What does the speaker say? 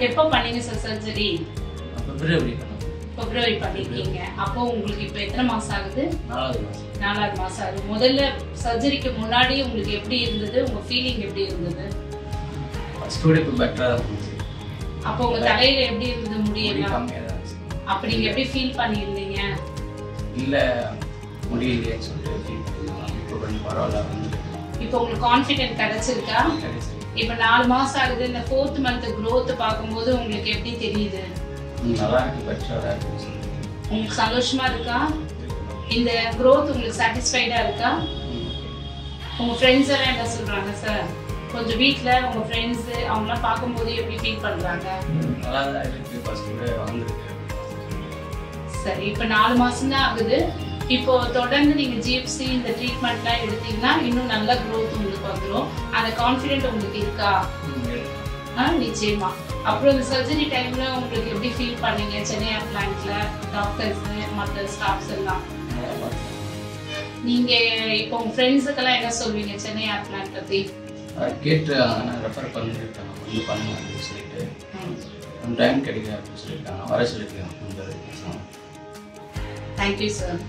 எப்போ பண்ணீங்க sir surgery? பிப்ரவரி பண்ணிருக்கீங்க. அப்போ உங்களுக்கு இப்போ எத்தனை மாசம் ஆகுது? 4வது மாசம் ஆகுது. முதல்ல சர்ஜரிக்கு முன்னாடி உங்களுக்கு எப்படி இருந்தது? உங்க ஃபீலிங் எப்படி இருந்தது? அப்போ உங்க தலையில எப்படி இருந்தது? முடியெல்லாம் அப்படி நீங்க எப்படி ஃபீல் பண்ணியிருந்தீங்க? இல்ல முடியலையேன்னு சொல்லிட்டு ஃபீல் பண்ணாங்க. இப்போ கொஞ்சம் பரவாயில்ல. இப்போ உங்களுக்கு கான்ஃபிடென்ட் கிடைச்சிருக்கா? இப்போ 4 மாசம் ஆகுது. இந்த 4th மந்த் growth பார்க்கும்போது உங்களுக்கு எப்படி தெரியுது? நல்லா இருக்கு, பெட்டரா இருக்கு. உங்களுக்கு சந்தோஷமா இருக்கா? இந்த growth உங்களுக்கு சாட்டிஸ்ஃபைடா இருக்கா? உங்க ஃப்ரெண்ட்ஸ் எல்லாம் என்ன சொல்றாங்க சார்? கொஞ்சம் வீட்ல உங்க ஃப்ரெண்ட்ஸ் அவங்கலாம் பார்க்கும்போது எப்படி ஃபீல் பண்றாங்க? நல்லா தான் இருக்கு. ஃபர்ஸ்ட் கூட வந்திருக்கு. சரி, இப்போ 4 மாசம் தான் ஆகுது. இப்போ தொடர்ந்து நீங்க ஜிஎஃப்சி இந்த ட்ரீட்மெண்ட்லாம் எடுத்தீங்கன்னா இன்னும் நல்ல growth உங்களுக்கு வந்துடும். அந்த கான்ஃபிடென்ட் உங்களுக்கு இருக்கா? நிச்சயமா. அப்புறம் இந்த சர்ஜரி டைம்ல உங்களுக்கு எப்படி ஃபீல் பண்ணீங்க? சென்னை பிளான்ட்ல டாக்டர்ஸ் மற்ற ஸ்டாஃப்ஸ் எல்லாம் நீங்க இப்போ உங்க ஃப்ரெண்ட்ஸுக்கெல்லாம் என்ன சொல்வீங்க சென்னை பிளான்ட் பத்தி? கேட்டு ரெஃபர் பண்ணிருக்காங்க, வந்து பண்ணுங்க அப்படின்னு சொல்லிட்டு டைம் கிடைக்குது அப்படின்னு சொல்லியிருக்காங்க, வர சொல்லியிருக்காங்க. Thank you sir.